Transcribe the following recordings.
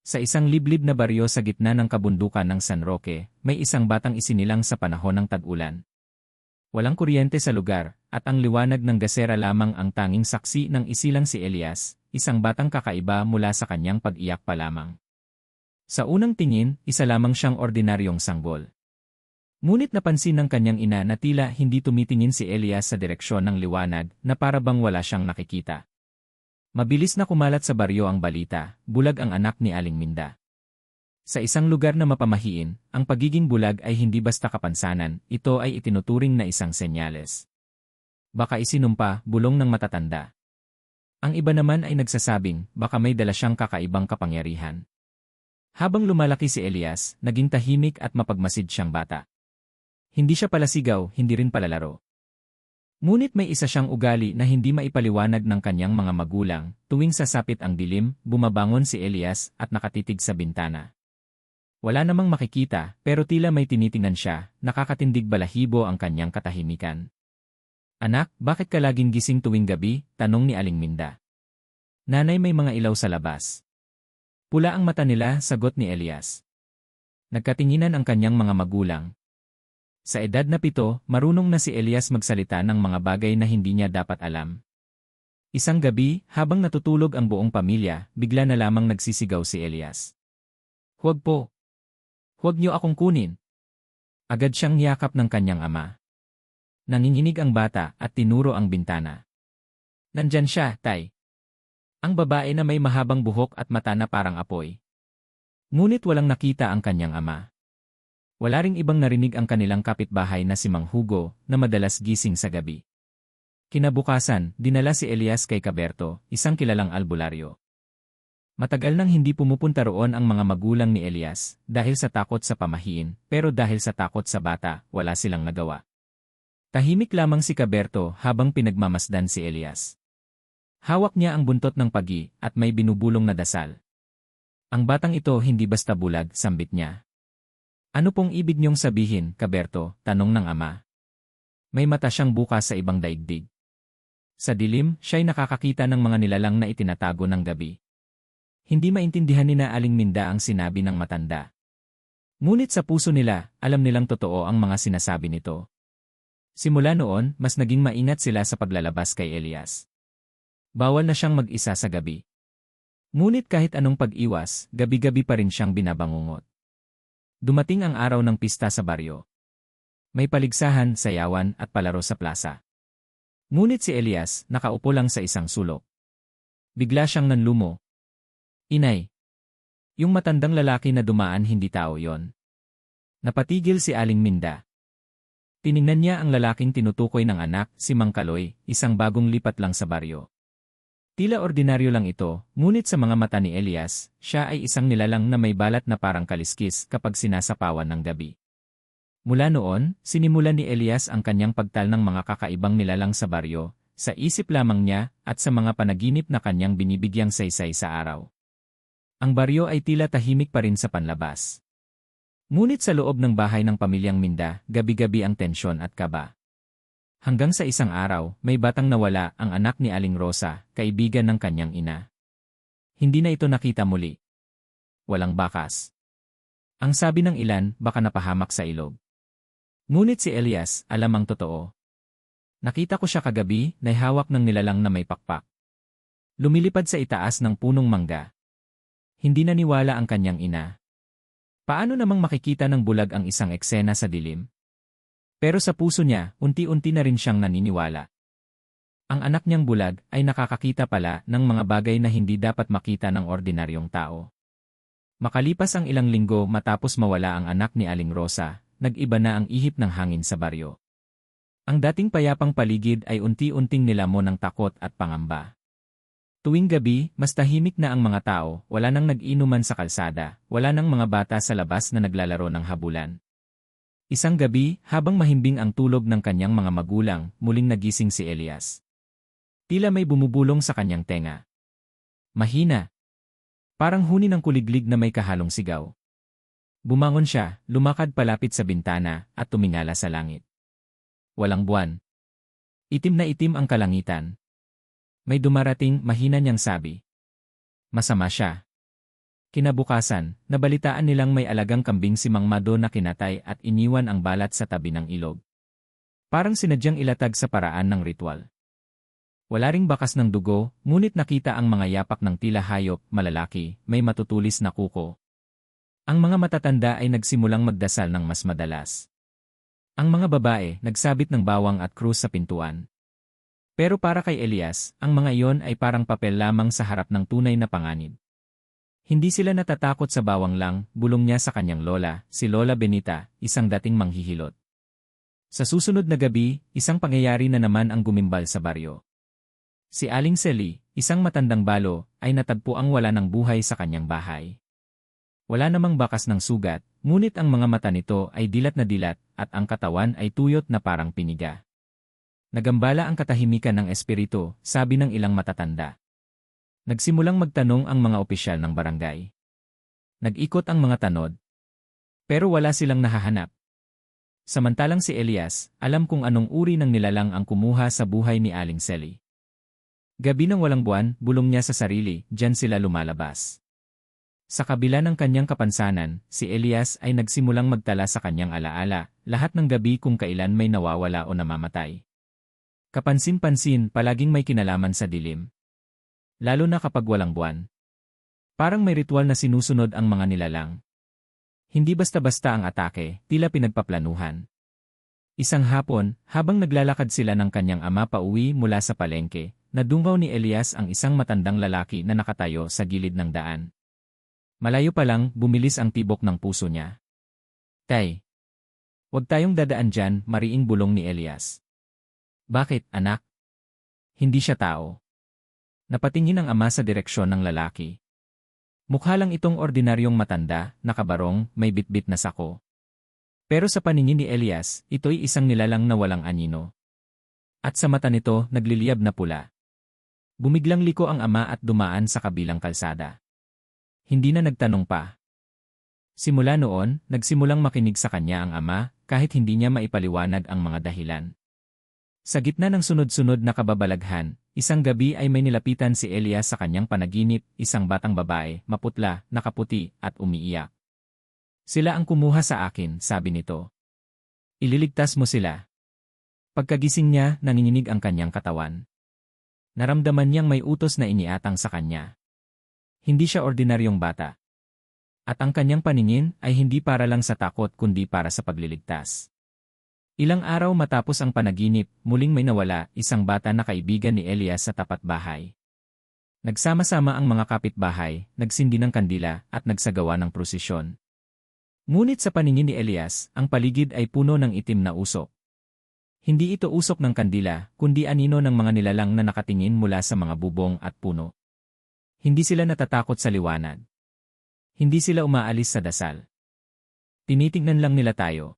Sa isang liblib na baryo sa gitna ng kabundukan ng San Roque, may isang batang isinilang sa panahon ng tag-ulan. Walang kuryente sa lugar, at ang liwanag ng gasera lamang ang tanging saksi ng isilang si Elias, isang batang kakaiba mula sa kanyang pag-iyak pa lamang. Sa unang tingin, isa lamang siyang ordinaryong sanggol. Ngunit napansin ng kanyang ina na tila hindi tumitingin si Elias sa direksyon ng liwanag na para bang wala siyang nakikita. Mabilis na kumalat sa baryo ang balita, bulag ang anak ni Aling Minda. Sa isang lugar na mapamahiin, ang pagiging bulag ay hindi basta kapansanan, ito ay itinuturing na isang senyales. Baka isinumpa, bulong ng matatanda. Ang iba naman ay nagsasabing, baka may dala siyang kakaibang kapangyarihan. Habang lumalaki si Elias, naging tahimik at mapagmasid siyang bata. Hindi siya palasigaw, hindi rin palalaro. Ngunit may isa siyang ugali na hindi maipaliwanag ng kanyang mga magulang. Tuwing sasapit ang dilim, bumabangon si Elias at nakatitig sa bintana. Wala namang makikita, pero tila may tinitingnan siya, nakakatindig balahibo ang kanyang katahimikan. "Anak, bakit ka laging gising tuwing gabi?" tanong ni Aling Minda. "Nanay, may mga ilaw sa labas." Pula ang mata nila, sagot ni Elias. Nagkatinginan ang kanyang mga magulang. Sa edad na 7, marunong na si Elias magsalita ng mga bagay na hindi niya dapat alam. Isang gabi, habang natutulog ang buong pamilya, bigla na lamang nagsisigaw si Elias. "Huwag po! Huwag niyo akong kunin!" Agad siyang niyakap ng kanyang ama. Nanginginig ang bata at tinuro ang bintana. "Nandyan siya, tay." Ang babae na may mahabang buhok at mata na parang apoy. Ngunit walang nakita ang kanyang ama. Wala ring ibang narinig ang kanilang kapitbahay na si Mang Hugo, na madalas gising sa gabi. Kinabukasan, dinala si Elias kay Caberto, isang kilalang albularyo. Matagal nang hindi pumupunta roon ang mga magulang ni Elias, dahil sa takot sa pamahiin, pero dahil sa takot sa bata, wala silang nagawa. Tahimik lamang si Caberto habang pinagmamasdan si Elias. Hawak niya ang buntot ng pagi at may binubulong na dasal. "Ang batang ito hindi basta bulag," sambit niya. "Ano pong ibig niyong sabihin, Caberto?" tanong ng ama. May mata siyang bukas sa ibang daigdig. Sa dilim, siya'y nakakakita ng mga nilalang na itinatago ng gabi. Hindi maintindihan ni Aling Minda ang sinabi ng matanda. Ngunit sa puso nila, alam nilang totoo ang mga sinasabi nito. Simula noon, mas naging maingat sila sa paglalabas kay Elias. Bawal na siyang mag-isa sa gabi. Ngunit kahit anong pag-iwas, gabi-gabi pa rin siyang binabangungot. Dumating ang araw ng pista sa baryo. May paligsahan, sayawan at palaro sa plaza. Ngunit si Elias, nakaupo lang sa isang sulok. Bigla siyang nanlumo. "Inay!" Yung matandang lalaki na dumaan, hindi tao yon. Napatigil si Aling Minda. Tiningnan niya ang lalaking tinutukoy ng anak, si Mang Kaloy, isang bagong lipat lang sa baryo. Tila ordinaryo lang ito, ngunit sa mga mata ni Elias, siya ay isang nilalang na may balat na parang kaliskis kapag sinasapawan ng gabi. Mula noon, sinimulan ni Elias ang kanyang pagtal ng mga kakaibang nilalang sa baryo, sa isip lamang niya at sa mga panaginip na kanyang binibigyang saysay sa araw. Ang baryo ay tila tahimik pa rin sa panlabas. Ngunit sa loob ng bahay ng pamilyang Minda, gabi-gabi ang tensyon at kaba. Hanggang sa isang araw, may batang nawala, ang anak ni Aling Rosa, kaibigan ng kanyang ina. Hindi na ito nakita muli. Walang bakas. Ang sabi ng ilan, baka napahamak sa ilog. Ngunit si Elias, alam ang totoo. "Nakita ko siya kagabi, naihawak ng nilalang na may pakpak. Lumilipad sa itaas ng punong mangga." Hindi naniwala ang kanyang ina. Paano namang makikita ng bulag ang isang eksena sa dilim? Pero sa puso niya, unti-unti na rin siyang naniniwala. Ang anak niyang bulag ay nakakakita pala ng mga bagay na hindi dapat makita ng ordinaryong tao. Makalipas ang ilang linggo matapos mawala ang anak ni Aling Rosa, nag-iba na ang ihip ng hangin sa baryo. Ang dating payapang paligid ay unti-unting nilamon ng takot at pangamba. Tuwing gabi, mas tahimik na ang mga tao, wala nang nag-inuman sa kalsada, wala nang mga bata sa labas na naglalaro ng habulan. Isang gabi, habang mahimbing ang tulog ng kanyang mga magulang, muling nagising si Elias. Tila may bumubulong sa kanyang tenga. Mahina. Parang huni ng kuliglig na may kahalong sigaw. Bumangon siya, lumakad palapit sa bintana, at tumingala sa langit. Walang buwan. Itim na itim ang kalangitan. May dumarating, mahina niyang sabi. Masama siya. Kinabukasan, nabalitaan nilang may alagang kambing si Mang Mado na kinatay at iniwan ang balat sa tabi ng ilog. Parang sinadyang ilatag sa paraan ng ritual. Wala ring bakas ng dugo, ngunit nakita ang mga yapak ng tila hayop, malalaki, may matutulis na kuko. Ang mga matatanda ay nagsimulang magdasal ng mas madalas. Ang mga babae, nagsabit ng bawang at krus sa pintuan. Pero para kay Elias, ang mga iyon ay parang papel lamang sa harap ng tunay na panganib. Hindi sila natatakot sa bawang lang, bulong niya sa kanyang lola, si Lola Benita, isang dating manghihilot. Sa susunod na gabi, isang pangyayari na naman ang gumimbal sa baryo. Si Aling Seli, isang matandang balo, ay natagpuang wala ng buhay sa kanyang bahay. Wala namang bakas ng sugat, ngunit ang mga mata nito ay dilat na dilat at ang katawan ay tuyot na parang piniga. Nagambala ang katahimikan ng espiritu, sabi ng ilang matatanda. Nagsimulang magtanong ang mga opisyal ng barangay. Nag-ikot ang mga tanod. Pero wala silang nahahanap. Samantalang si Elias, alam kung anong uri ng nilalang ang kumuha sa buhay ni Aling Seli. Gabi ng walang buwan, bulong niya sa sarili, diyan sila lumalabas. Sa kabila ng kanyang kapansanan, si Elias ay nagsimulang magtala sa kanyang alaala, lahat ng gabi kung kailan may nawawala o namamatay. Kapansin-pansin, palaging may kinalaman sa dilim. Lalo na kapag walang buwan. Parang may ritual na sinusunod ang mga nilalang. Hindi basta-basta ang atake, tila pinagpaplanuhan. Isang hapon, habang naglalakad sila ng kanyang ama pauwi mula sa palengke, nadunggaw ni Elias ang isang matandang lalaki na nakatayo sa gilid ng daan. Malayo pa lang, bumilis ang tibok ng puso niya. Tay! Huwag tayong dadaan dyan, mariing bulong ni Elias. Bakit, anak? Hindi siya tao. Napatingin ang ama sa direksyon ng lalaki. Mukha lang itong ordinaryong matanda, nakabarong, may bitbit na sako. Pero sa paningin ni Elias, ito'y isang nilalang na walang anino. At sa mata nito, nagliliyab na pula. Bumiglang liko ang ama at dumaan sa kabilang kalsada. Hindi na nagtanong pa. Simula noon, nagsimulang makinig sa kanya ang ama, kahit hindi niya maipaliwanag ang mga dahilan. Sa gitna ng sunod-sunod na kababalaghan, isang gabi ay may nilapitan si Elias sa kanyang panaginip, isang batang babae, maputla, nakaputi, at umiiyak. Sila ang kumuha sa akin, sabi nito. Ililigtas mo sila. Pagkagising niya, nanginginig ang kanyang katawan. Naramdaman niyang may utos na iniatang sa kanya. Hindi siya ordinaryong bata. At ang kanyang paningin ay hindi para lang sa takot kundi para sa pagliligtas. Ilang araw matapos ang panaginip, muling may nawala, isang bata na kaibigan ni Elias sa tapat bahay. Nagsama-sama ang mga kapitbahay, nagsindi ng kandila, at nagsagawa ng prosesyon. Ngunit sa paningin ni Elias, ang paligid ay puno ng itim na usok. Hindi ito usok ng kandila, kundi anino ng mga nilalang na nakatingin mula sa mga bubong at puno. Hindi sila natatakot sa liwanag. Hindi sila umaalis sa dasal. Tinitingnan lang nila tayo.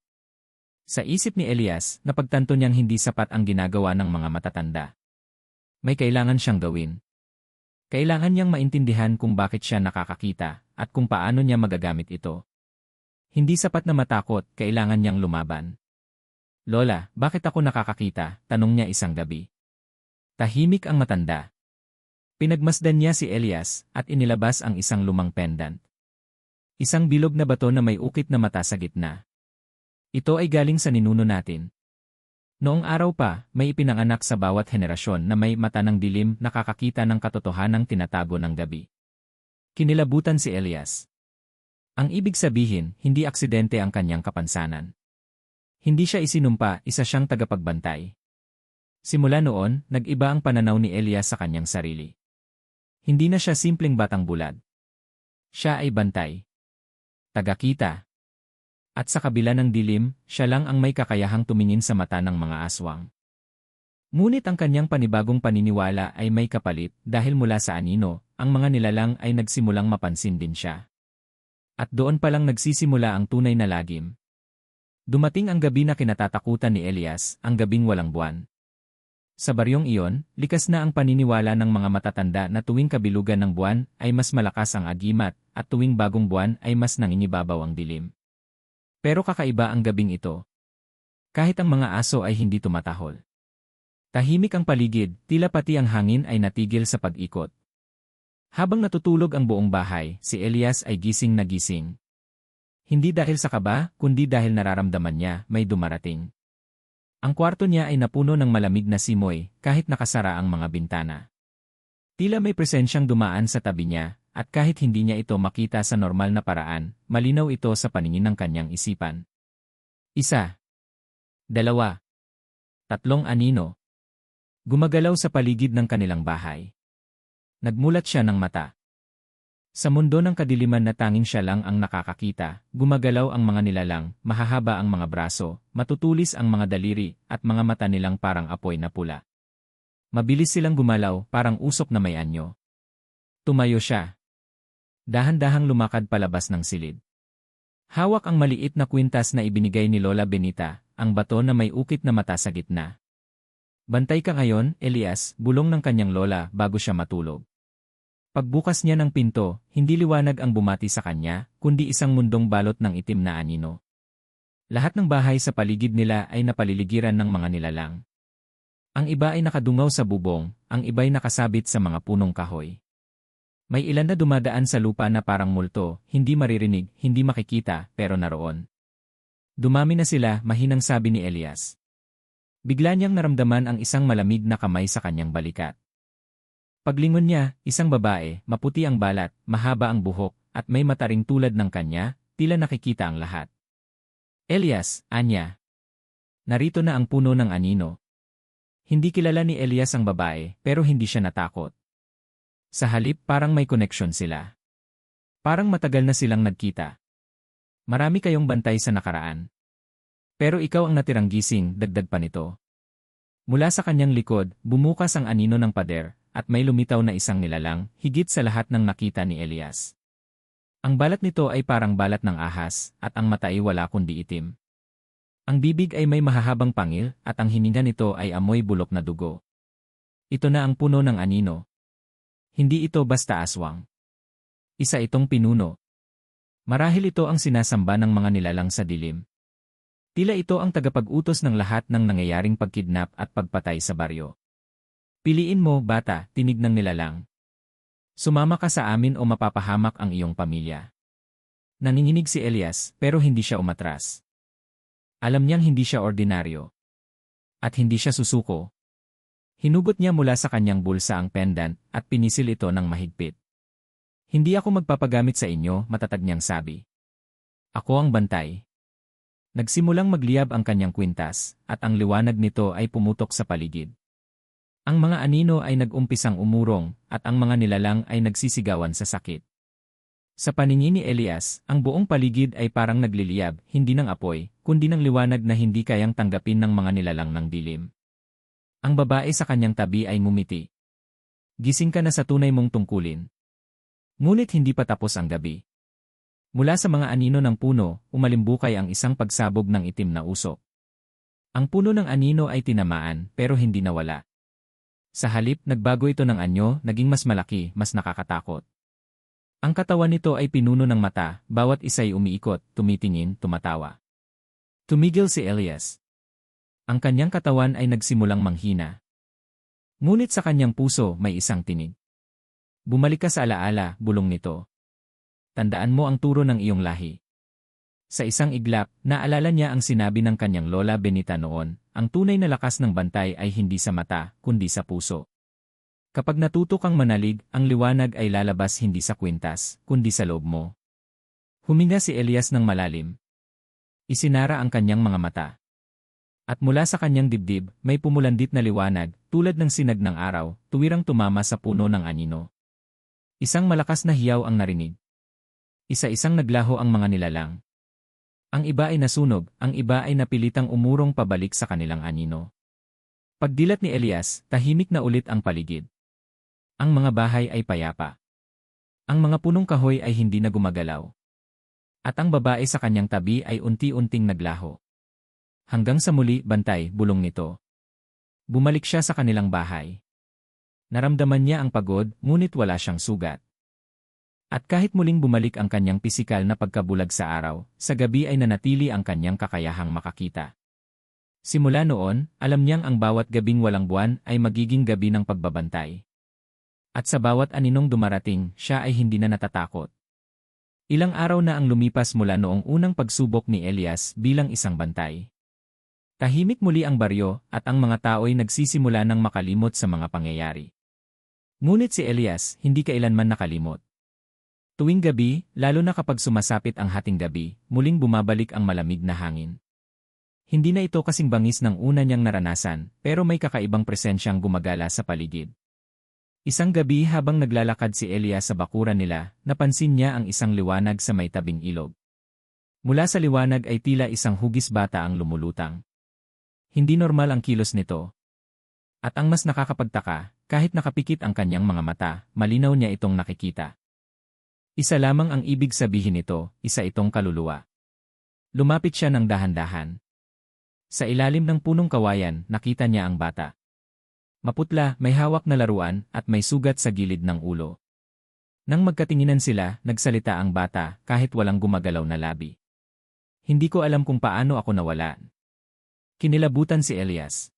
Sa isip ni Elias, napagtanto niyang hindi sapat ang ginagawa ng mga matatanda. May kailangan siyang gawin. Kailangan niyang maintindihan kung bakit siya nakakakita at kung paano niya magagamit ito. Hindi sapat na matakot, kailangan niyang lumaban. Lola, bakit ako nakakakita? Tanong niya isang gabi. Tahimik ang matanda. Pinagmasdan niya si Elias at inilabas ang isang lumang pendant. Isang bilog na bato na may ukit na mata sa gitna. Ito ay galing sa ninuno natin. Noong araw pa, may ipinanganak sa bawat henerasyon na may mata ng dilim nakakakita ng katotohanang tinatago ng gabi. Kinilabutan si Elias. Ang ibig sabihin, hindi aksidente ang kanyang kapansanan. Hindi siya isinumpa, isa siyang tagapagbantay. Simula noon, nag-iba ang pananaw ni Elias sa kanyang sarili. Hindi na siya simpleng batang bulad. Siya ay bantay. Tagakita. At sa kabila ng dilim, siya lang ang may kakayahang tumingin sa mata ng mga aswang. Ngunit ang kanyang panibagong paniniwala ay may kapalit dahil mula sa anino, ang mga nilalang ay nagsimulang mapansin din siya. At doon palang nagsisimula ang tunay na lagim. Dumating ang gabi na kinatatakutan ni Elias, ang gabing walang buwan. Sa baryong iyon, likas na ang paniniwala ng mga matatanda na tuwing kabilugan ng buwan ay mas malakas ang agimat at tuwing bagong buwan ay mas nangingibabaw ang dilim. Pero kakaiba ang gabing ito. Kahit ang mga aso ay hindi tumatahol. Tahimik ang paligid, tila pati ang hangin ay natigil sa pag-ikot. Habang natutulog ang buong bahay, si Elias ay gising na gising. Hindi dahil sa kaba, kundi dahil nararamdaman niya may dumarating. Ang kwarto niya ay napuno ng malamig na simoy kahit nakasara ang mga bintana. Tila may presensyang dumaan sa tabi niya, at kahit hindi niya ito makita sa normal na paraan, malinaw ito sa paningin ng kanyang isipan. 1, 2, 3 anino. Gumagalaw sa paligid ng kanilang bahay. Nagmulat siya ng mata. Sa mundo ng kadiliman na tanging siya lang ang nakakakita, gumagalaw ang mga nilalang, mahahaba ang mga braso, matutulis ang mga daliri, at mga mata nilang parang apoy na pula. Mabilis silang gumalaw, parang usok na may anyo. Tumayo siya. Dahan-dahang lumakad palabas ng silid. Hawak ang maliit na kwintas na ibinigay ni Lola Benita, ang bato na may ukit na mata sa gitna. Bantay ka ngayon, Elias, bulong ng kanyang lola bago siya matulog. Pagbukas niya ng pinto, hindi liwanag ang bumati sa kanya, kundi isang mundong balot ng itim na anino. Lahat ng bahay sa paligid nila ay napaliligiran ng mga nilalang. Ang iba ay nakadungaw sa bubong, ang iba'y nakasabit sa mga punong kahoy. May ilan na dumadaan sa lupa na parang multo, hindi maririnig, hindi makikita, pero naroon. Dumami na sila, mahinang sabi ni Elias. Bigla niyang naramdaman ang isang malamig na kamay sa kanyang balikat. Paglingon niya, isang babae, maputi ang balat, mahaba ang buhok, at may mataring tulad ng kanya, tila nakikita ang lahat. Elias, Anya. Narito na ang puno ng anino. Hindi kilala ni Elias ang babae, pero hindi siya natakot. Sa halip parang may koneksyon sila. Parang matagal na silang nagkita. Marami kayong bantay sa nakaraan. Pero ikaw ang natirang gising, dagdag pa nito. Mula sa kanyang likod, bumukas ang anino ng pader, at may lumitaw na isang nilalang, higit sa lahat ng nakita ni Elias. Ang balat nito ay parang balat ng ahas, at ang mata ay wala kundi itim. Ang bibig ay may mahahabang pangil, at ang hininga nito ay amoy bulok na dugo. Ito na ang puno ng anino. Hindi ito basta aswang. Isa itong pinuno. Marahil ito ang sinasamba ng mga nilalang sa dilim. Tila ito ang tagapag-utos ng lahat ng nangyayaring pagkidnap at pagpatay sa baryo. Piliin mo, bata, tinig ng nilalang. Sumama ka sa amin o mapapahamak ang iyong pamilya. Nanginginig si Elias, pero hindi siya umatras. Alam niyang hindi siya ordinaryo. At hindi siya susuko. Hinugot niya mula sa kanyang bulsa ang pendant at pinisil ito ng mahigpit. Hindi ako magpapagamit sa inyo, matatag niyang sabi. Ako ang bantay. Nagsimulang magliyab ang kanyang kwintas, at ang liwanag nito ay pumutok sa paligid. Ang mga anino ay nag-umpisang umurong, at ang mga nilalang ay nagsisigawan sa sakit. Sa paningin ni Elias, ang buong paligid ay parang nagliliyab, hindi ng apoy, kundi ng liwanag na hindi kayang tanggapin ng mga nilalang ng dilim. Ang babae sa kanyang tabi ay ngumiti. Gising ka na sa tunay mong tungkulin. Ngunit hindi pa tapos ang gabi. Mula sa mga anino ng puno, umalimbukay ang isang pagsabog ng itim na usok. Ang puno ng anino ay tinamaan, pero hindi nawala. Sa halip, nagbago ito ng anyo, naging mas malaki, mas nakakatakot. Ang katawan nito ay pinuno ng mata, bawat isa'y umiikot, tumitingin, tumatawa. Tumigil si Elias. Ang kanyang katawan ay nagsimulang manghina. Ngunit sa kanyang puso may isang tinig. Bumalik ka sa alaala, bulong nito. Tandaan mo ang turo ng iyong lahi. Sa isang iglap, naalala niya ang sinabi ng kanyang lola Benita noon, ang tunay na lakas ng bantay ay hindi sa mata, kundi sa puso. Kapag natuto kang manalig, ang liwanag ay lalabas hindi sa kwintas, kundi sa loob mo. Huminga si Elias ng malalim. Isinara ang kanyang mga mata. At mula sa kanyang dibdib, may pumulandit na liwanag, tulad ng sinag ng araw, tuwirang tumama sa puno ng anino. Isang malakas na hiyaw ang narinig. Isa-isang naglaho ang mga nilalang. Ang iba ay nasunog, ang iba ay napilitang umurong pabalik sa kanilang anino. Pagdilat ni Elias, tahimik na ulit ang paligid. Ang mga bahay ay payapa. Ang mga punong kahoy ay hindi na gumagalaw. At ang babae sa kanyang tabi ay unti-unting naglaho. Hanggang sa muli, bantay, bulong nito. Bumalik siya sa kanilang bahay. Naramdaman niya ang pagod, ngunit wala siyang sugat. At kahit muling bumalik ang kanyang pisikal na pagkabulag sa araw, sa gabi ay nanatili ang kanyang kakayahang makakita. Simula noon, alam niyang ang bawat gabing walang buwan ay magiging gabi ng pagbabantay. At sa bawat aninong dumarating, siya ay hindi na natatakot. Ilang araw na ang lumipas mula noong unang pagsubok ni Elias bilang isang bantay. Tahimik muli ang baryo at ang mga tao'y nagsisimula ng makalimot sa mga pangyayari. Ngunit si Elias hindi kailanman nakalimot. Tuwing gabi, lalo na kapag sumasapit ang hating gabi, muling bumabalik ang malamig na hangin. Hindi na ito kasing bangis ng una niyang naranasan, pero may kakaibang presensyang gumagala sa paligid. Isang gabi habang naglalakad si Elias sa bakuran nila, napansin niya ang isang liwanag sa may tabing ilog. Mula sa liwanag ay tila isang hugis bata ang lumulutang. Hindi normal ang kilos nito. At ang mas nakakapagtaka, kahit nakapikit ang kanyang mga mata, malinaw niya itong nakikita. Isa lamang ang ibig sabihin nito, isa itong kaluluwa. Lumapit siya ng dahan-dahan. Sa ilalim ng punong kawayan, nakita niya ang bata. Maputla, may hawak na laruan, at may sugat sa gilid ng ulo. Nang magkatinginan sila, nagsalita ang bata, kahit walang gumagalaw na labi. Hindi ko alam kung paano ako nawala. Kinilabutan si Elias.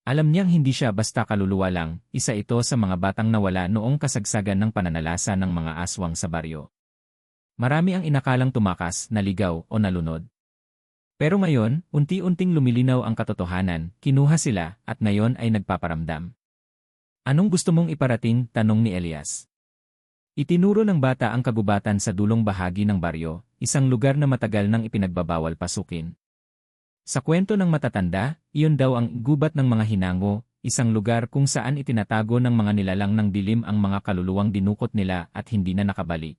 Alam niyang hindi siya basta kaluluwa lang, isa ito sa mga batang nawala noong kasagsagan ng pananalasa ng mga aswang sa baryo. Marami ang inakalang tumakas, naligaw, o nalunod. Pero ngayon, unti-unting lumilinaw ang katotohanan, kinuha sila, at ngayon ay nagpaparamdam. Anong gusto mong iparating? Tanong ni Elias. Itinuro ng bata ang kagubatan sa dulong bahagi ng baryo, isang lugar na matagal nang ipinagbabawal pasukin. Sa kwento ng matatanda, iyon daw ang gubat ng mga hinango, isang lugar kung saan itinatago ng mga nilalang ng dilim ang mga kaluluwang dinukot nila at hindi na nakabalik.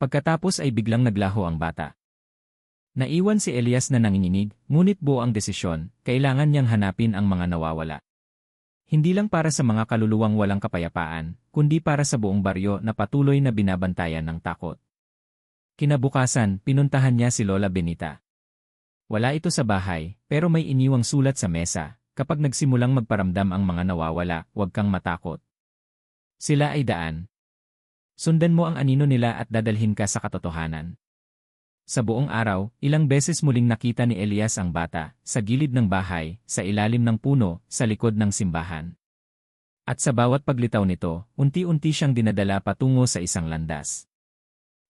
Pagkatapos ay biglang naglaho ang bata. Naiwan si Elias na nanginginig, ngunit buo ang desisyon, kailangan niyang hanapin ang mga nawawala. Hindi lang para sa mga kaluluwang walang kapayapaan, kundi para sa buong baryo na patuloy na binabantayan ng takot. Kinabukasan, pinuntahan niya si Lola Benita. Wala ito sa bahay, pero may iniwang sulat sa mesa, kapag nagsimulang magparamdam ang mga nawawala, huwag kang matakot. Sila ay daan. Sundan mo ang anino nila at dadalhin ka sa katotohanan. Sa buong araw, ilang beses muling nakita ni Elias ang bata, sa gilid ng bahay, sa ilalim ng puno, sa likod ng simbahan. At sa bawat paglitaw nito, unti-unti siyang dinadala patungo sa isang landas.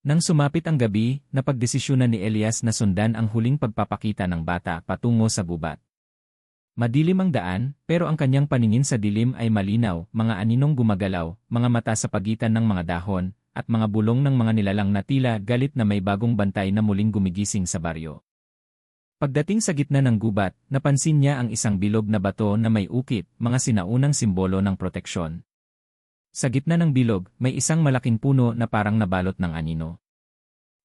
Nang sumapit ang gabi, napagdesisyonan ni Elias na sundan ang huling pagpapakita ng bata patungo sa gubat. Madilim ang daan, pero ang kanyang paningin sa dilim ay malinaw, mga aninong gumagalaw, mga mata sa pagitan ng mga dahon, at mga bulong ng mga nilalang na tila galit na may bagong bantay na muling gumigising sa baryo. Pagdating sa gitna ng gubat, napansin niya ang isang bilog na bato na may ukit, mga sinaunang simbolo ng proteksyon. Sa gitna ng bilog, may isang malaking puno na parang nabalot ng anino.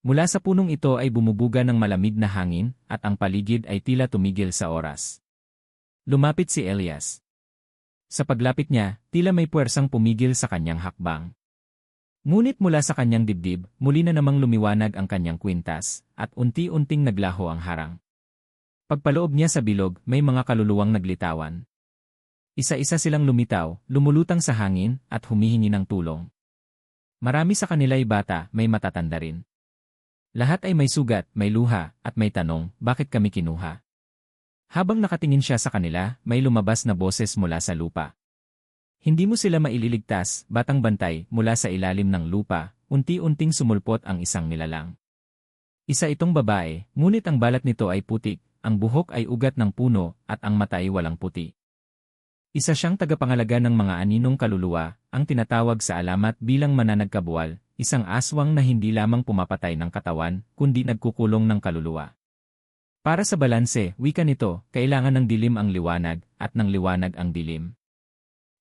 Mula sa punong ito ay bumubuga ng malamig na hangin, at ang paligid ay tila tumigil sa oras. Lumapit si Elias. Sa paglapit niya, tila may puwersang pumigil sa kanyang hakbang. Ngunit mula sa kanyang dibdib, muli na namang lumiwanag ang kanyang kwintas, at unti-unting naglaho ang harang. Pagpaloob niya sa bilog, may mga kaluluwang naglitawan. Isa-isa silang lumitaw, lumulutang sa hangin, at humihingi ng tulong. Marami sa kanila'y bata, may matatanda rin. Lahat ay may sugat, may luha, at may tanong, bakit kami kinuha? Habang nakatingin siya sa kanila, may lumabas na boses mula sa lupa. Hindi mo sila maililigtas, batang bantay, mula sa ilalim ng lupa, unti-unting sumulpot ang isang nilalang. Isa itong babae, ngunit ang balat nito ay putik, ang buhok ay ugat ng puno, at ang mata ay walang puti. Isa siyang tagapangalaga ng mga aninong kaluluwa, ang tinatawag sa alamat bilang mananagkabuwal, isang aswang na hindi lamang pumapatay ng katawan, kundi nagkukulong ng kaluluwa. Para sa balanse, wika nito, kailangan ng dilim ang liwanag, at ng liwanag ang dilim.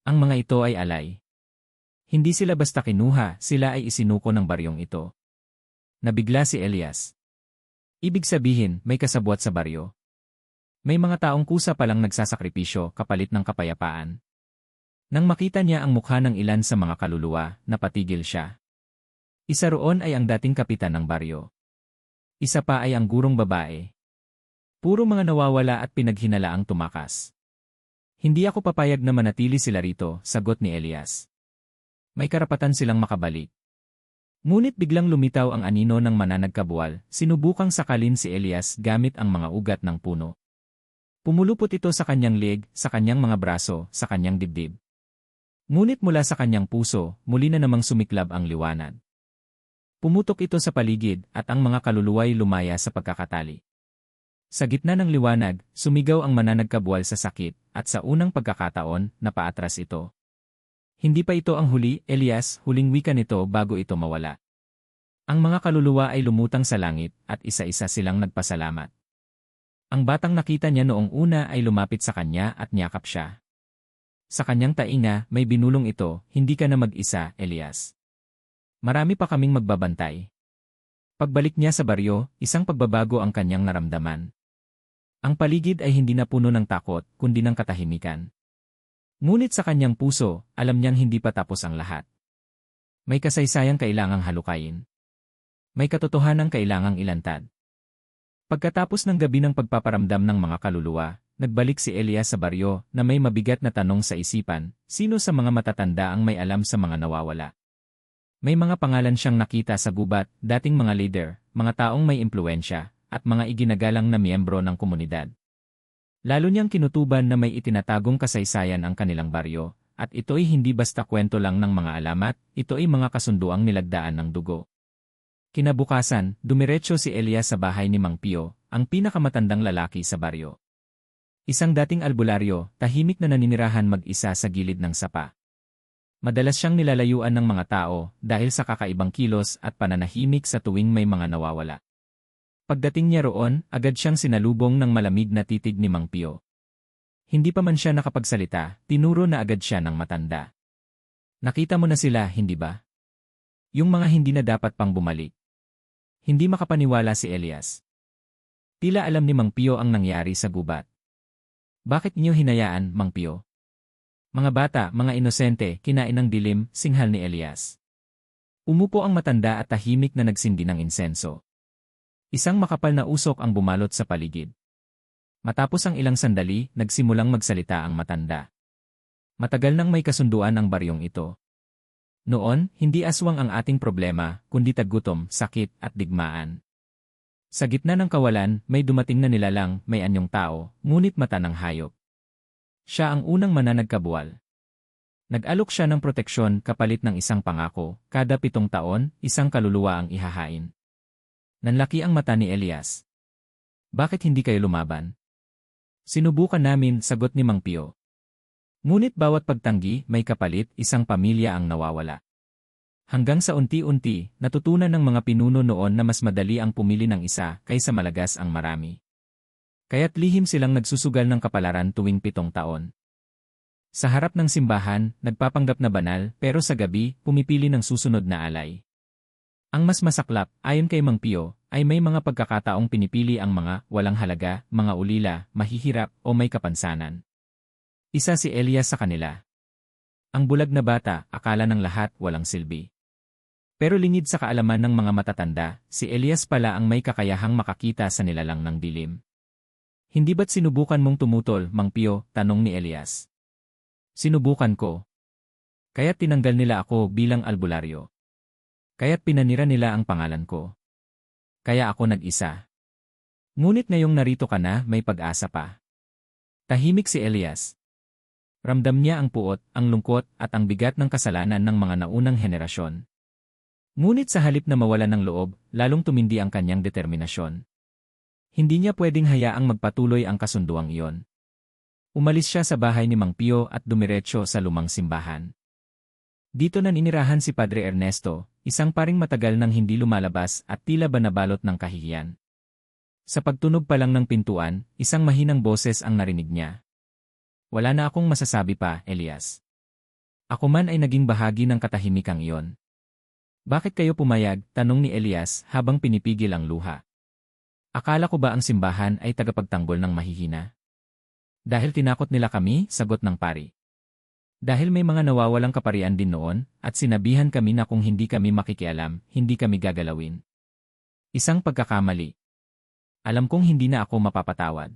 Ang mga ito ay alay. Hindi sila basta kinuha, sila ay isinuko ng baryong ito. Nabigla si Elias. Ibig sabihin, may kasabwat sa baryo. May mga taong kusa palang nagsasakripisyo kapalit ng kapayapaan. Nang makita niya ang mukha ng ilan sa mga kaluluwa, napatigil siya. Isa roon ay ang dating kapitan ng baryo. Isa pa ay ang gurong babae. Puro mga nawawala at pinaghinalaang tumakas. Hindi ako papayag na manatili sila rito, sagot ni Elias. May karapatan silang makabalik. Ngunit biglang lumitaw ang anino ng mananagkabuwal, sinubukang sakalin si Elias gamit ang mga ugat ng puno. Pumulupot ito sa kanyang leeg, sa kanyang mga braso, sa kanyang dibdib. Ngunit mula sa kanyang puso, muli na namang sumiklab ang liwanag. Pumutok ito sa paligid at ang mga kaluluwa'y lumaya sa pagkakatali. Sa gitna ng liwanag, sumigaw ang mananagkabuwal sa sakit at sa unang pagkakataon, napaatras ito. Hindi pa ito ang huli, Elias, huling wika nito bago ito mawala. Ang mga kaluluwa ay lumutang sa langit at isa-isa silang nagpasalamat. Ang batang nakita niya noong una ay lumapit sa kanya at niyakap siya. Sa kanyang tainga, may binulong ito, hindi ka na mag-isa, Elias. Marami pa kaming magbabantay. Pagbalik niya sa baryo, isang pagbabago ang kanyang naramdaman. Ang paligid ay hindi na puno ng takot, kundi ng katahimikan. Ngunit sa kanyang puso, alam niyang hindi pa tapos ang lahat. May kasaysayang kailangang halukayin. May katotohanang kailangang ilantad. Pagkatapos ng gabi ng pagpaparamdam ng mga kaluluwa, nagbalik si Elias sa baryo na may mabigat na tanong sa isipan, sino sa mga matatanda ang may alam sa mga nawawala? May mga pangalan siyang nakita sa gubat, dating mga leader, mga taong may impluensya, at mga iginagalang na miyembro ng komunidad. Lalo niyang kinutuban na may itinatagong kasaysayan ang kanilang baryo, at ito'y hindi basta kwento lang ng mga alamat, ito'y mga kasunduang nilagdaan ng dugo. Kinabukasan, dumiretso si Elias sa bahay ni Mang Pio, ang pinakamatandang lalaki sa baryo. Isang dating albularyo, tahimik na naninirahan mag-isa sa gilid ng sapa. Madalas siyang nilalayuan ng mga tao dahil sa kakaibang kilos at pananahimik sa tuwing may mga nawawala. Pagdating niya roon, agad siyang sinalubong ng malamig na titig ni Mang Pio. Hindi pa man siya nakapagsalita, tinuro na agad siya ng matanda. Nakita mo na sila, hindi ba? Yung mga hindi na dapat pang bumalik. Hindi makapaniwala si Elias. Tila alam ni Mang Pio ang nangyari sa gubat. Bakit niyo hinayaan, Mang Pio? Mga bata, mga inosente, kinain ng dilim, singhal ni Elias. Umupo ang matanda at tahimik na nagsindi ng insenso. Isang makapal na usok ang bumalot sa paligid. Matapos ang ilang sandali, nagsimulang magsalita ang matanda. Matagal nang may kasunduan ang baryong ito. Noon, hindi aswang ang ating problema, kundi tagutom, sakit, at digmaan. Sa gitna ng kawalan, may dumating na nilalang, may anyong tao, ngunit mata ng hayop. Siya ang unang mananagkabuwal. Nag-alok siya ng proteksyon kapalit ng isang pangako, kada 7 taon, isang kaluluwa ang ihahain. Nanlaki ang mata ni Elias. Bakit hindi kayo lumaban? Sinubukan namin, sagot ni Mang Pio. Ngunit bawat pagtanggi, may kapalit, isang pamilya ang nawawala. Hanggang sa unti-unti, natutunan ng mga pinuno noon na mas madali ang pumili ng isa kaysa malagas ang marami. Kaya't lihim silang nagsusugal ng kapalaran tuwing 7 taon. Sa harap ng simbahan, nagpapanggap na banal, pero sa gabi, pumipili ng susunod na alay. Ang mas masaklap, ayon kay Mang Pio, ay may mga pagkakataong pinipili ang mga walang halaga, mga ulila, mahihirap, o may kapansanan. Isa si Elias sa kanila. Ang bulag na bata, akala ng lahat walang silbi. Pero lingid sa kaalaman ng mga matatanda, si Elias pala ang may kakayahang makakita sa nilalang ng dilim. Hindi ba't sinubukan mong tumutol, Mang Pio? Tanong ni Elias. Sinubukan ko. Kaya't tinanggal nila ako bilang albularyo. Kaya't pinanira nila ang pangalan ko. Kaya ako nag-isa. Ngunit ngayong narito ka na, may pag-asa pa. Tahimik si Elias. Ramdam niya ang puot, ang lungkot, at ang bigat ng kasalanan ng mga naunang henerasyon. Ngunit sa halip na mawala ng loob, lalong tumindi ang kanyang determinasyon. Hindi niya pwedeng hayaang magpatuloy ang kasunduang iyon. Umalis siya sa bahay ni Mang Pio at dumiretso sa lumang simbahan. Dito naninirahan si Padre Ernesto, isang paring matagal nang hindi lumalabas at tila ba nabalot ng kahihiyan. Sa pagtunog pa lang ng pintuan, isang mahinang boses ang narinig niya. Wala na akong masasabi pa, Elias. Ako man ay naging bahagi ng katahimikang iyon. Bakit kayo pumayag? Tanong ni Elias habang pinipigil ang luha. Akala ko ba ang simbahan ay tagapagtanggol ng mahihina? Dahil tinakot nila kami, sagot ng pari. Dahil may mga nawawalang kaparian din noon, at sinabihan kami na kung hindi kami makikialam, hindi kami gagalawin. Isang pagkakamali. Alam kong hindi na ako mapapatawad.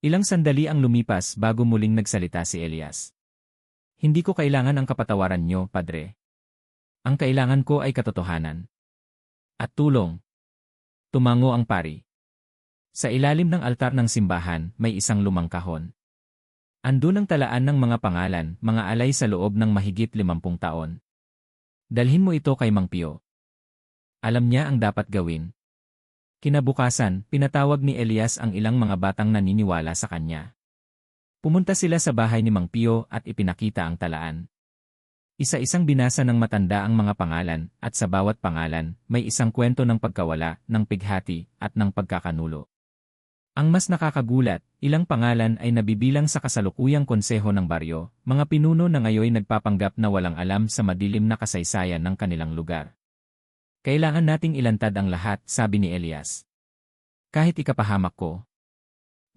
Ilang sandali ang lumipas bago muling nagsalita si Elias. Hindi ko kailangan ang kapatawaran niyo, Padre. Ang kailangan ko ay katotohanan. At tulong. Tumango ang pari. Sa ilalim ng altar ng simbahan, may isang lumang kahon. Andun ang talaan ng mga pangalan, mga alay sa loob ng mahigit 50 taon. Dalhin mo ito kay Mang Pio. Alam niya ang dapat gawin. Kinabukasan, pinatawag ni Elias ang ilang mga batang naniniwala sa kanya. Pumunta sila sa bahay ni Mang Pio at ipinakita ang talaan. Isa-isang binasa ng matanda ang mga pangalan, at sa bawat pangalan, may isang kwento ng pagkawala, ng pighati, at ng pagkakanulo. Ang mas nakakagulat, ilang pangalan ay nabibilang sa kasalukuyang konseho ng baryo, mga pinuno na ngayon nagpapanggap na walang alam sa madilim na kasaysayan ng kanilang lugar. Kailangan nating ilantad ang lahat, sabi ni Elias. Kahit ikapahamak ko.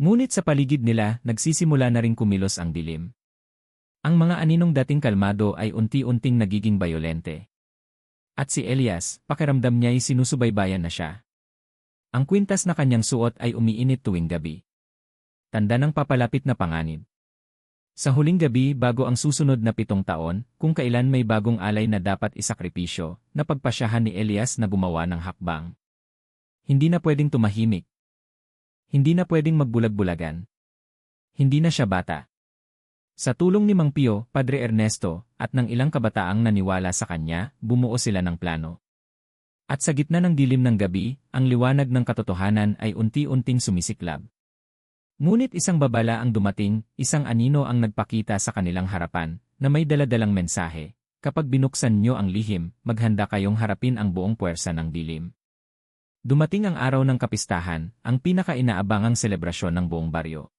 Ngunit sa paligid nila, nagsisimula na ring kumilos ang dilim. Ang mga aninong dating kalmado ay unti-unting nagiging bayolente. At si Elias, pakiramdam niya'y sinusubaybayan na siya. Ang kwintas na kanyang suot ay umiinit tuwing gabi. Tanda ng papalapit na panganib. Sa huling gabi bago ang susunod na 7 taon, kung kailan may bagong alay na dapat isakripisyo, napagpasyahan ni Elias na gumawa ng hakbang. Hindi na pwedeng tumahimik. Hindi na pwedeng magbulag-bulagan. Hindi na siya bata. Sa tulong ni Mang Pio, Padre Ernesto, at ng ilang kabataang naniwala sa kanya, bumuo sila ng plano. At sa gitna ng dilim ng gabi, ang liwanag ng katotohanan ay unti-unting sumisiklab. Ngunit isang babala ang dumating, isang anino ang nagpakita sa kanilang harapan, na may daladalang mensahe. Kapag binuksan nyo ang lihim, maghanda kayong harapin ang buong puwersa ng dilim. Dumating ang araw ng kapistahan, ang pinaka-inaabangang selebrasyon ng buong baryo.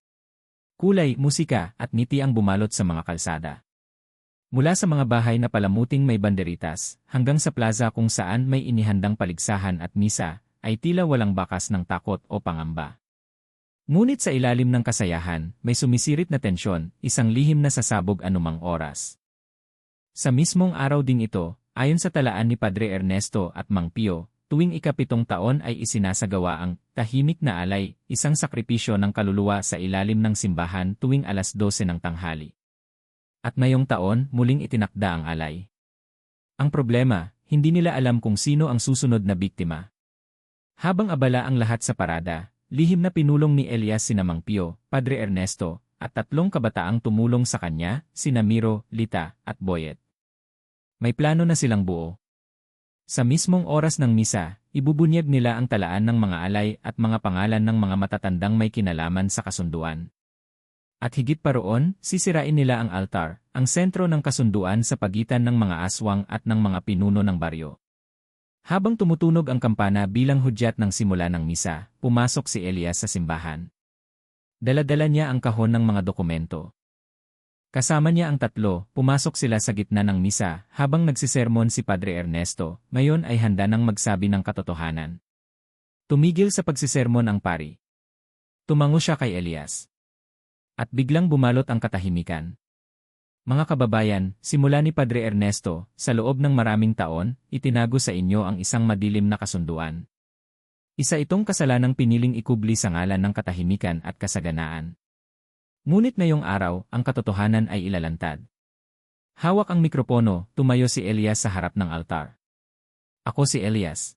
Kulay, musika, at ngiti ang bumalot sa mga kalsada. Mula sa mga bahay na palamuting may banderitas, hanggang sa plaza kung saan may inihandang paligsahan at misa, ay tila walang bakas ng takot o pangamba. Ngunit sa ilalim ng kasayahan, may sumisirit na tensyon, isang lihim na sasabog anumang oras. Sa mismong araw ding ito, ayon sa talaan ni Padre Ernesto at Mang Pio, tuwing ika-7 taon ay isinasagawa ang tahimik na alay, isang sakripisyo ng kaluluwa sa ilalim ng simbahan tuwing alas 12 ng tanghali. At ngayong taon, muling itinakda ang alay. Ang problema, hindi nila alam kung sino ang susunod na biktima. Habang abala ang lahat sa parada, lihim na pinulong ni Elias sina Mang Pio, Padre Ernesto, at 3 kabataang tumulong sa kanya, sina Miro, Lita, at Boyet. May plano na silang buo. Sa mismong oras ng misa, ibubunyag nila ang talaan ng mga alay at mga pangalan ng mga matatandang may kinalaman sa kasunduan. At higit pa roon, sisirain nila ang altar, ang sentro ng kasunduan sa pagitan ng mga aswang at ng mga pinuno ng baryo. Habang tumutunog ang kampana bilang hudyat ng simula ng misa, pumasok si Elias sa simbahan. Dala-dala niya ang kahon ng mga dokumento. Kasama niya ang 3, pumasok sila sa gitna ng misa habang nagsisermon si Padre Ernesto, ngayon ay handa nang magsabi ng katotohanan. Tumigil sa pagsisermon ang pari. Tumango siya kay Elias. At biglang bumalot ang katahimikan. Mga kababayan, simula ni Padre Ernesto, sa loob ng maraming taon, itinago sa inyo ang isang madilim na kasunduan. Isa itong kasalanang piniling ikubli sa ngalan ng katahimikan at kasaganaan. Ngunit ngayong araw, ang katotohanan ay ilalantad. Hawak ang mikropono, tumayo si Elias sa harap ng altar. Ako si Elias.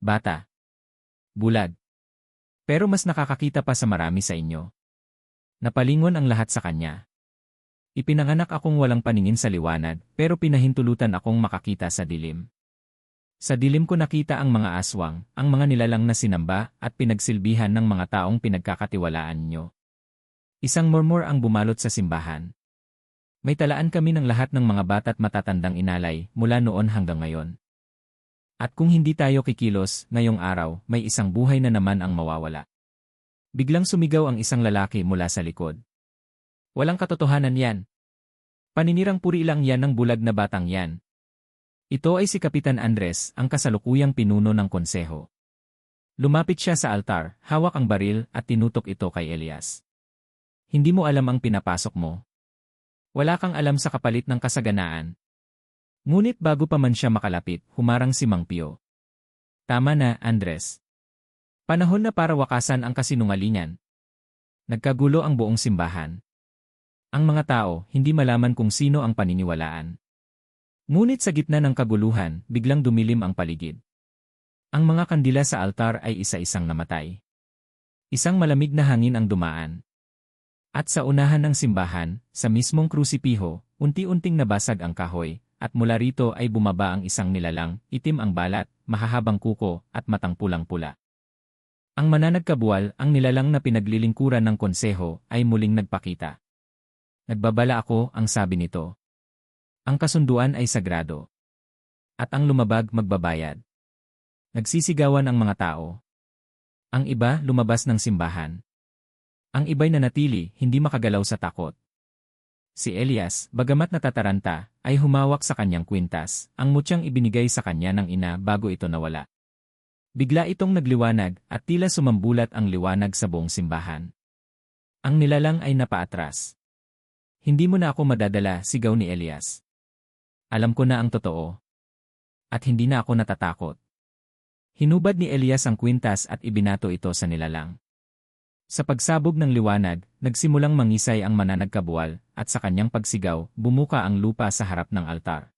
Bata. Bulag. Pero mas nakakakita pa sa marami sa inyo. Napalingon ang lahat sa kanya. Ipinanganak akong walang paningin sa liwanag, pero pinahintulutan akong makakita sa dilim. Sa dilim ko nakita ang mga aswang, ang mga nilalang na sinamba at pinagsilbihan ng mga taong pinagkakatiwalaan nyo. Isang murmur ang bumalot sa simbahan. May talaan kami ng lahat ng mga bata't matatandang inalay mula noon hanggang ngayon. At kung hindi tayo kikilos, ngayong araw, may isang buhay na naman ang mawawala. Biglang sumigaw ang isang lalaki mula sa likod. Walang katotohanan yan. Paninirang puri lang yan ng bulag na batang yan. Ito ay si Kapitan Andres, ang kasalukuyang pinuno ng konseho. Lumapit siya sa altar, hawak ang baril at tinutok ito kay Elias. Hindi mo alam ang pinapasok mo. Wala kang alam sa kapalit ng kasaganaan. Ngunit bago pa man siya makalapit, humarang si Mang Pio. Tama na, Andres. Panahon na para wakasan ang kasinungalingan. Nagkagulo ang buong simbahan. Ang mga tao, hindi malaman kung sino ang paniniwalaan. Ngunit sa gitna ng kaguluhan, biglang dumilim ang paligid. Ang mga kandila sa altar ay isa-isang namatay. Isang malamig na hangin ang dumaan. At sa unahan ng simbahan, sa mismong krusipiho, unti-unting nabasag ang kahoy, at mula rito ay bumaba ang isang nilalang, itim ang balat, mahahabang kuko, at matang pulang-pula. Ang mananagkabuwal, ang nilalang na pinaglilingkuran ng konseho, ay muling nagpakita. Nagbabala ako, ang sabi nito. Ang kasunduan ay sagrado. At ang lumabag magbabayad. Nagsisigawan ang mga tao. Ang iba lumabas ng simbahan. Ang iba'y nanatili, hindi makagalaw sa takot. Si Elias, bagamat natataranta, ay humawak sa kanyang kwintas, ang mutyang ibinigay sa kanya ng ina bago ito nawala. Bigla itong nagliwanag at tila sumambulat ang liwanag sa buong simbahan. Ang nilalang ay napaatras. Hindi mo na ako madadala, sigaw ni Elias. Alam ko na ang totoo. At hindi na ako natatakot. Hinubad ni Elias ang kwintas at ibinato ito sa nilalang. Sa pagsabog ng liwanag, nagsimulang mangisay ang mananagkabuwal, at sa kanyang pagsigaw, bumuka ang lupa sa harap ng altar.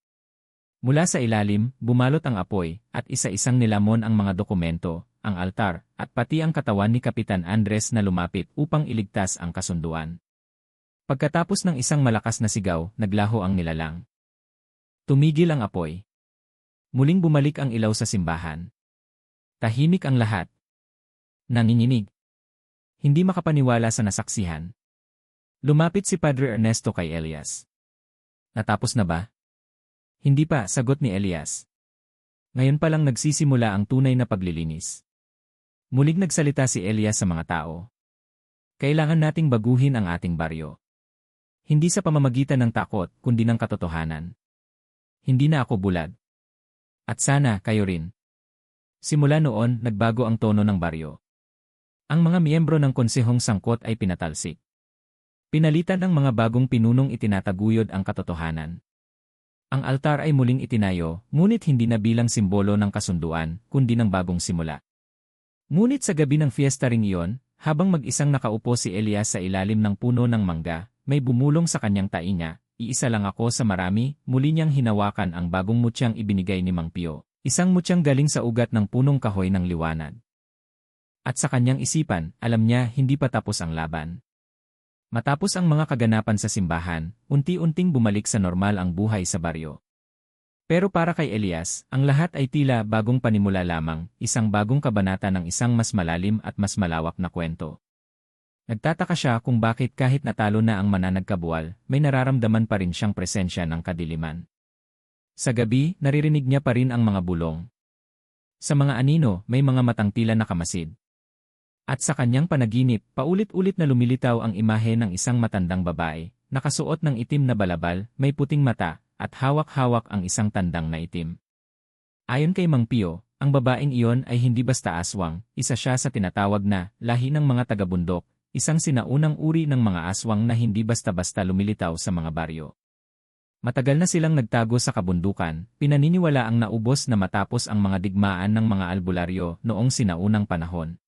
Mula sa ilalim, bumalot ang apoy, at isa-isang nilamon ang mga dokumento, ang altar, at pati ang katawan ni Kapitan Andres na lumapit upang iligtas ang kasunduan. Pagkatapos ng isang malakas na sigaw, naglaho ang nilalang. Tumigil ang apoy. Muling bumalik ang ilaw sa simbahan. Tahimik ang lahat. Nanginginig. Hindi makapaniwala sa nasaksihan. Lumapit si Padre Ernesto kay Elias. Natapos na ba? Hindi pa, sagot ni Elias. Ngayon pa lang nagsisimula ang tunay na paglilinis. Muling nagsalita si Elias sa mga tao. Kailangan nating baguhin ang ating baryo. Hindi sa pamamagitan ng takot, kundi ng katotohanan. Hindi na ako bulag. At sana, kayo rin. Simula noon, nagbago ang tono ng baryo. Ang mga miyembro ng konsehong sangkot ay pinatalsik. Pinalitan ng mga bagong pinunong itinataguyod ang katotohanan. Ang altar ay muling itinayo, ngunit hindi na bilang simbolo ng kasunduan, kundi ng bagong simula. Ngunit sa gabi ng fiesta ring iyon, habang mag-isang nakaupo si Elias sa ilalim ng puno ng mangga, may bumulong sa kanyang tainga, iisa lang ako sa marami, muli niyang hinawakan ang bagong mutyang ibinigay ni Mang Pio, isang mutyang galing sa ugat ng punong kahoy ng liwanag. At sa kanyang isipan, alam niya hindi pa tapos ang laban. Matapos ang mga kaganapan sa simbahan, unti-unting bumalik sa normal ang buhay sa baryo. Pero para kay Elias, ang lahat ay tila bagong panimula lamang, isang bagong kabanata ng isang mas malalim at mas malawak na kwento. Nagtataka siya kung bakit kahit natalo na ang mananagkabuwal, may nararamdaman pa rin siyang presensya ng kadiliman. Sa gabi, naririnig niya pa rin ang mga bulong. Sa mga anino, may mga matang tila nakamasid. At sa kanyang panaginip, paulit-ulit na lumilitaw ang imahe ng isang matandang babae, nakasuot ng itim na balabal, may puting mata, at hawak-hawak ang isang tandang na itim. Ayon kay Mang Pio, ang babaeng iyon ay hindi basta aswang, isa siya sa tinatawag na lahi ng mga taga-bundok, isang sinaunang uri ng mga aswang na hindi basta-basta lumilitaw sa mga baryo. Matagal na silang nagtago sa kabundukan, pinaniniwala ang naubos na matapos ang mga digmaan ng mga albularyo noong sinaunang panahon.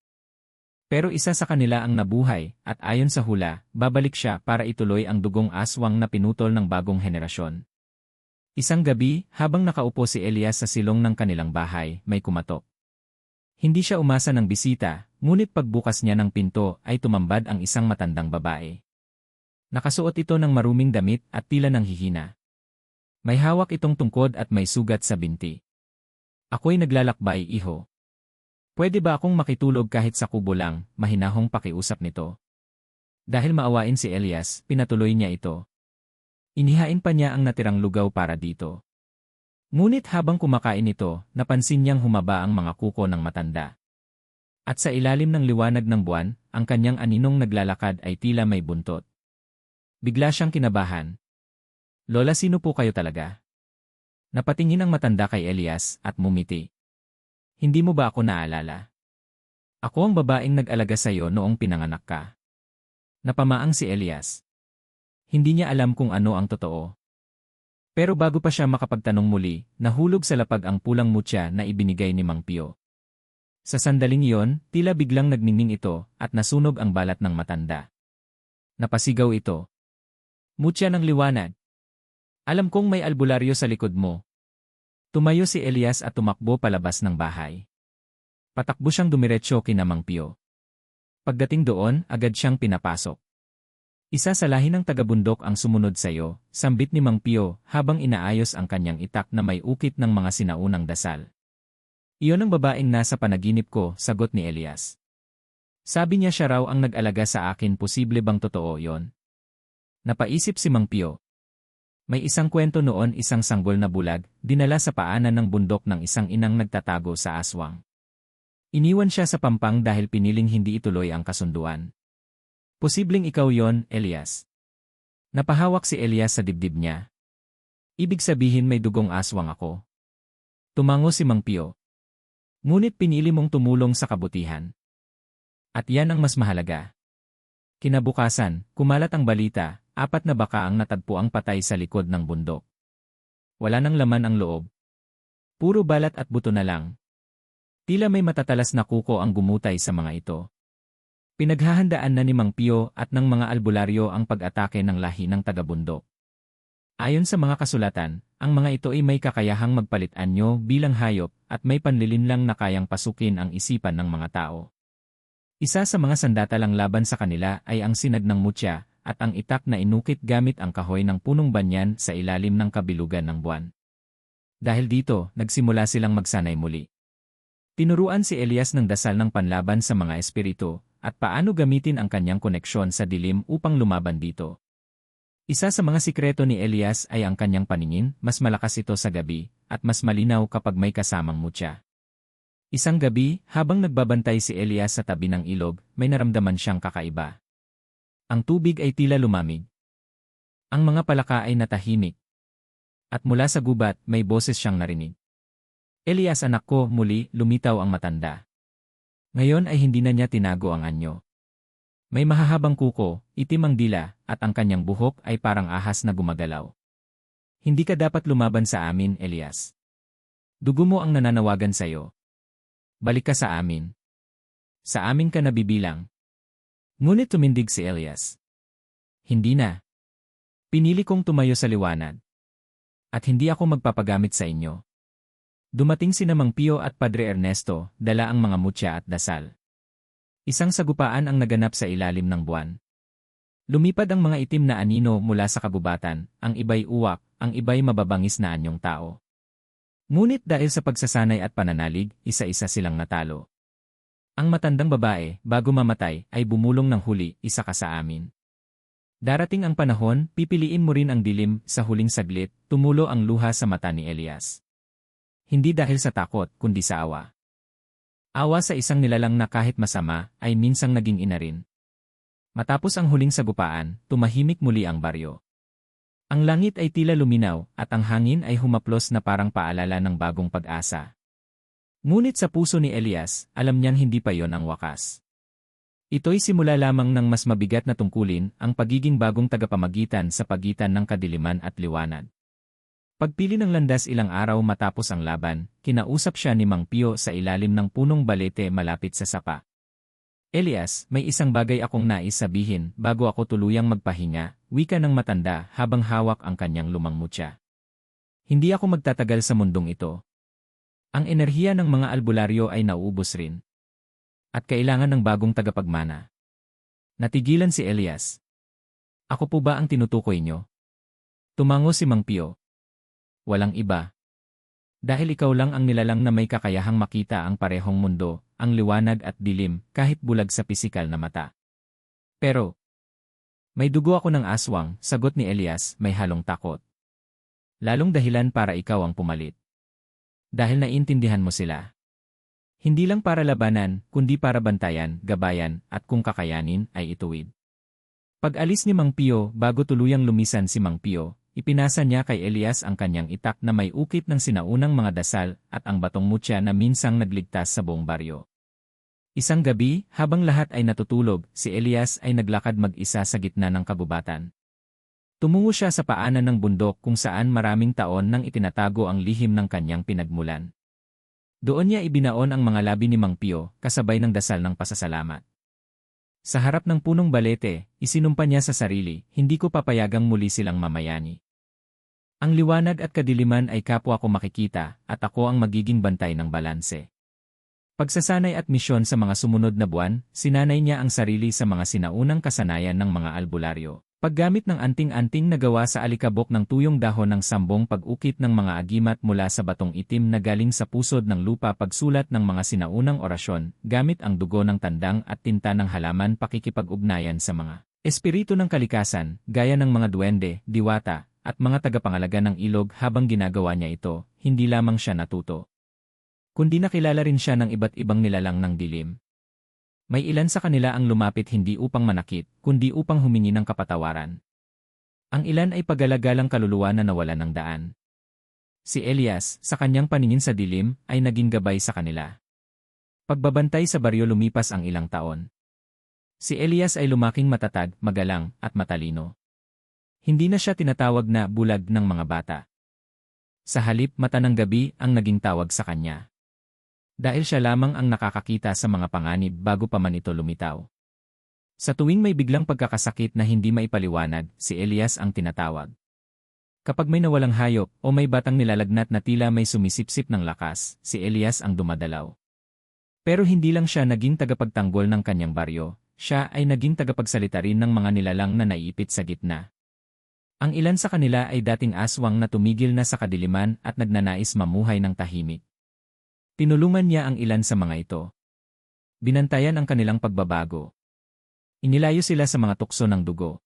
Pero isa sa kanila ang nabuhay, at ayon sa hula, babalik siya para ituloy ang dugong aswang na pinutol ng bagong henerasyon. Isang gabi, habang nakaupo si Elias sa silong ng kanilang bahay, may kumatok. Hindi siya umasa ng bisita, ngunit pagbukas niya ng pinto ay tumambad ang isang matandang babae. Nakasuot ito ng maruming damit at tila nang hihina. May hawak itong tungkod at may sugat sa binti. Ako'y naglalakbay, iho. Pwede ba akong makitulog kahit sa kubo lang, mahinahong pakiusap nito. Dahil maawain si Elias, pinatuloy niya ito. Inihain pa niya ang natirang lugaw para dito. Ngunit habang kumakain ito, napansin niyang humaba ang mga kuko ng matanda. At sa ilalim ng liwanag ng buwan, ang kanyang aninong naglalakad ay tila may buntot. Bigla siyang kinabahan. Lola, sino po kayo talaga? Napatingin ang matanda kay Elias at mumiti. Hindi mo ba ako naalala? Ako ang babaeng nag-alaga sa iyo noong pinanganak ka. Napamaang si Elias. Hindi niya alam kung ano ang totoo. Pero bago pa siya makapagtanong muli, nahulog sa lapag ang pulang mutya na ibinigay ni Mang Pio. Sa sandaling iyon, tila biglang nagningning ito at nasunog ang balat ng matanda. Napasigaw ito. Mutya ng liwanag. Alam kong may albularyo sa likod mo. Tumayo si Elias at tumakbo palabas ng bahay. Patakbo siyang dumiretso kina Mang Pio. Pagdating doon, agad siyang pinapasok. Isa sa lahi ng taga-bundok ang sumunod sa iyo, sambit ni Mang Pio habang inaayos ang kanyang itak na may ukit ng mga sinaunang dasal. Iyon ang babaeng nasa panaginip ko, sagot ni Elias. Sabi niya siya raw ang nag-alaga sa akin, posible bang totoo yon? Napaisip si Mang Pio. May isang kwento noon, isang sanggol na bulag, dinala sa paanan ng bundok ng isang inang nagtatago sa aswang. Iniwan siya sa pampang dahil piniling hindi ituloy ang kasunduan. Posibleng ikaw yon, Elias. Napahawak si Elias sa dibdib niya. Ibig sabihin may dugong aswang ako. Tumango si Mang Pio. Ngunit pinili mong tumulong sa kabutihan. At yan ang mas mahalaga. Kinabukasan, kumalat ang balita, 4 na baka ang natagpuang patay sa likod ng bundok. Wala nang laman ang loob. Puro balat at buto na lang. Tila may matatalas na kuko ang gumutay sa mga ito. Pinaghahandaan na ni Mang Pio at ng mga albularyo ang pag-atake ng lahi ng taga-bundok. Ayon sa mga kasulatan, ang mga ito ay may kakayahang magpalit anyo bilang hayop at may panlilinlang na kayang pasukin ang isipan ng mga tao. Isa sa mga sandatalang laban sa kanila ay ang sinag ng mutya at ang itak na inukit gamit ang kahoy ng punong banyan sa ilalim ng kabilugan ng buwan. Dahil dito, nagsimula silang magsanay muli. Tinuruan si Elias ng dasal ng panlaban sa mga espiritu at paano gamitin ang kanyang koneksyon sa dilim upang lumaban dito. Isa sa mga sikreto ni Elias ay ang kanyang paningin, mas malakas ito sa gabi at mas malinaw kapag may kasamang mutya. Isang gabi, habang nagbabantay si Elias sa tabi ng ilog, may naramdaman siyang kakaiba. Ang tubig ay tila lumamig. Ang mga palaka ay natahimik. At mula sa gubat, may boses siyang narinig. Elias, anak ko, muli, lumitaw ang matanda. Ngayon ay hindi na niya tinago ang anyo. May mahahabang kuko, itim ang dila, at ang kanyang buhok ay parang ahas na gumagalaw. Hindi ka dapat lumaban sa amin, Elias. Dugo mo ang nananawagan sa iyo. Balik ka sa amin. Sa amin ka nabibilang. Ngunit tumindig si Elias. Hindi na. Pinili kong tumayo sa liwanag. At hindi ako magpapagamit sa inyo. Dumating sina Mang Pio at Padre Ernesto, dala ang mga mutya at dasal. Isang sagupaan ang naganap sa ilalim ng buwan. Lumipad ang mga itim na anino mula sa kagubatan, ang iba'y uwak, ang iba'y mababangis na anyong tao. Ngunit dahil sa pagsasanay at pananalig, isa-isa silang natalo. Ang matandang babae, bago mamatay, ay bumulong ng huli, isa ka sa amin. Darating ang panahon, pipiliin mo rin ang dilim, sa huling saglit, tumulo ang luha sa mata ni Elias. Hindi dahil sa takot, kundi sa awa. Awa sa isang nilalang na kahit masama, ay minsang naging ina rin. Matapos ang huling sagupaan, tumahimik muli ang baryo. Ang langit ay tila luminaw, at ang hangin ay humaplos na parang paalala ng bagong pag-asa. Ngunit sa puso ni Elias, alam niyang hindi pa yon ang wakas. Ito'y simula lamang ng mas mabigat na tungkulin, ang pagiging bagong tagapamagitan sa pagitan ng kadiliman at liwanag. Pagpili ng landas ilang araw matapos ang laban, kinausap siya ni Mang Pio sa ilalim ng punong balete malapit sa sapa. Elias, may isang bagay akong nais sabihin bago ako tuluyang magpahinga, wika ng matanda habang hawak ang kanyang lumang mutya. Hindi ako magtatagal sa mundong ito. Ang enerhiya ng mga albularyo ay nauubos rin. At kailangan ng bagong tagapagmana. Natigilan si Elias. Ako po ba ang tinutukoy nyo? Tumango si Mang Pio. Walang iba. Dahil ikaw lang ang nilalang na may kakayahang makita ang parehong mundo, ang liwanag at dilim, kahit bulag sa pisikal na mata. Pero, may dugo ako ng aswang, sagot ni Elias, may halong takot. Lalong dahilan para ikaw ang pumalit. Dahil naiintindihan mo sila. Hindi lang para labanan, kundi para bantayan, gabayan, at kung kakayanin, ay ituwid. Pag-alis ni Mang Pio, bago tuluyang lumisan si Mang Pio, ipinasa niya kay Elias ang kanyang itak na may ukit ng sinaunang mga dasal at ang batong mutya na minsang nagligtas sa buong baryo. Isang gabi, habang lahat ay natutulog, si Elias ay naglakad mag-isa sa gitna ng kagubatan. Tumungo siya sa paanan ng bundok kung saan maraming taon nang itinatago ang lihim ng kanyang pinagmulan. Doon niya ibinaon ang mga labi ni Mang Pio, kasabay ng dasal ng pasasalamat. Sa harap ng punong balete, isinumpa niya sa sarili, hindi ko papayagang muli silang mamayani. Ang liwanag at kadiliman ay kapwa ko makikita, at ako ang magiging bantay ng balanse. Pagsasanay at misyon sa mga sumunod na buwan, sinanay niya ang sarili sa mga sinaunang kasanayan ng mga albularyo. Paggamit ng anting-anting na gawa sa alikabok ng tuyong dahon ng sambong pag-ukit ng mga agimat mula sa batong itim na galing sa pusod ng lupa pagsulat ng mga sinaunang orasyon, gamit ang dugo ng tandang at tinta ng halaman pakikipag-ugnayan sa mga espiritu ng kalikasan, gaya ng mga duwende, diwata, at mga tagapangalaga ng ilog. Habang ginagawa niya ito, hindi lamang siya natuto, kundi nakilala rin siya ng iba't ibang nilalang ng dilim. May ilan sa kanila ang lumapit hindi upang manakit, kundi upang humingi ng kapatawaran. Ang ilan ay pagalagalang kaluluwa na nawalan ng daan. Si Elias, sa kanyang paningin sa dilim, ay naging gabay sa kanila. Pagbabantay sa baryo lumipas ang ilang taon. Si Elias ay lumaking matatag, magalang, at matalino. Hindi na siya tinatawag na bulag ng mga bata. Sa halip, mata ng gabi ang naging tawag sa kanya. Dahil siya lamang ang nakakakita sa mga panganib bago pa man ito lumitaw. Sa tuwing may biglang pagkakasakit na hindi maipaliwanag, si Elias ang tinatawag. Kapag may nawalang hayop o may batang nilalagnat na tila may sumisipsip ng lakas, si Elias ang dumadalaw. Pero hindi lang siya naging tagapagtanggol ng kanyang baryo, siya ay naging tagapagsalita rin ng mga nilalang na naiipit sa gitna. Ang ilan sa kanila ay dating aswang na tumigil na sa kadiliman at nagnanais mamuhay ng tahimik. Tinulungan niya ang ilan sa mga ito. Binantayan ang kanilang pagbabago. Inilayo sila sa mga tukso ng dugo.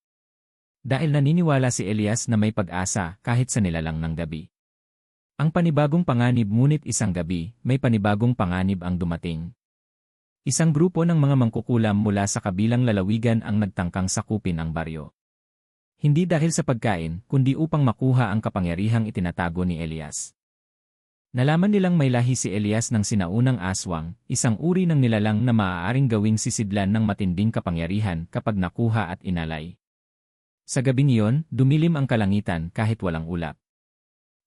Dahil naniniwala si Elias na may pag-asa kahit sa nilalang ng gabi. Ang panibagong panganib, ngunit isang gabi, may panibagong panganib ang dumating. Isang grupo ng mga mangkukulam mula sa kabilang lalawigan ang nagtangkang sakupin ang baryo. Hindi dahil sa pagkain, kundi upang makuha ang kapangyarihang itinatago ni Elias. Nalaman nilang may lahi si Elias ng sinaunang aswang, isang uri ng nilalang na maaaring gawing sisidlan ng matinding kapangyarihan kapag nakuha at inalay. Sa gabing iyon, dumilim ang kalangitan kahit walang ulap.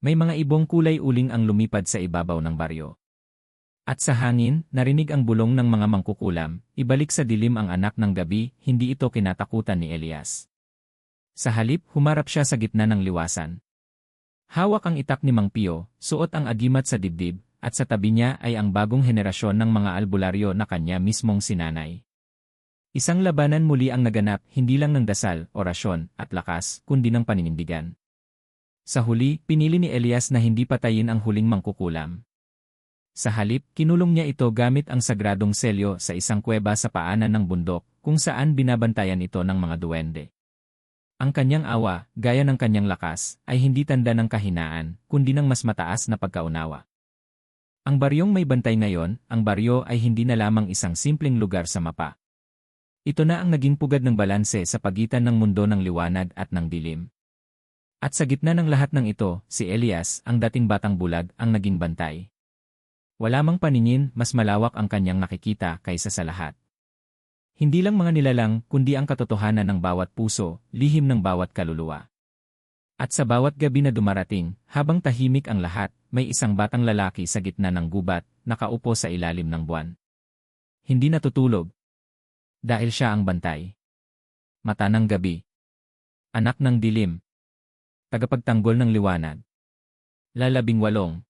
May mga ibong kulay uling ang lumipad sa ibabaw ng baryo. At sa hangin, narinig ang bulong ng mga mangkukulam, ibalik sa dilim ang anak ng gabi, hindi ito kinatakutan ni Elias. Sa halip, humarap siya sa gitna ng liwasan. Hawak ang itak ni Mang Pio, suot ang agimat sa dibdib, at sa tabi niya ay ang bagong henerasyon ng mga albularyo na kanya mismong sinanay. Isang labanan muli ang naganap, hindi lang ng dasal, orasyon, at lakas, kundi ng paninindigan. Sa huli, pinili ni Elias na hindi patayin ang huling mangkukulam. Sa halip, kinulong niya ito gamit ang sagradong selyo sa isang kuweba sa paanan ng bundok, kung saan binabantayan ito ng mga duwende. Ang kanyang awa, gaya ng kanyang lakas, ay hindi tanda ng kahinaan, kundi ng mas mataas na pagkaunawa. Ang baryong may bantay ngayon, ang baryo ay hindi na lamang isang simpleng lugar sa mapa. Ito na ang naging pugad ng balanse sa pagitan ng mundo ng liwanag at ng dilim. At sa gitna ng lahat ng ito, si Elias, ang dating batang bulag, ang naging bantay. Wala mang paningin, mas malawak ang kanyang nakikita kaysa sa lahat. Hindi lang mga nilalang, kundi ang katotohanan ng bawat puso, lihim ng bawat kaluluwa. At sa bawat gabi na dumarating, habang tahimik ang lahat, may isang batang lalaki sa gitna ng gubat, nakaupo sa ilalim ng buwan. Hindi natutulog. Dahil siya ang bantay. Mata ng gabi. Anak ng dilim. Tagapagtanggol ng liwanag. Lalabing walong.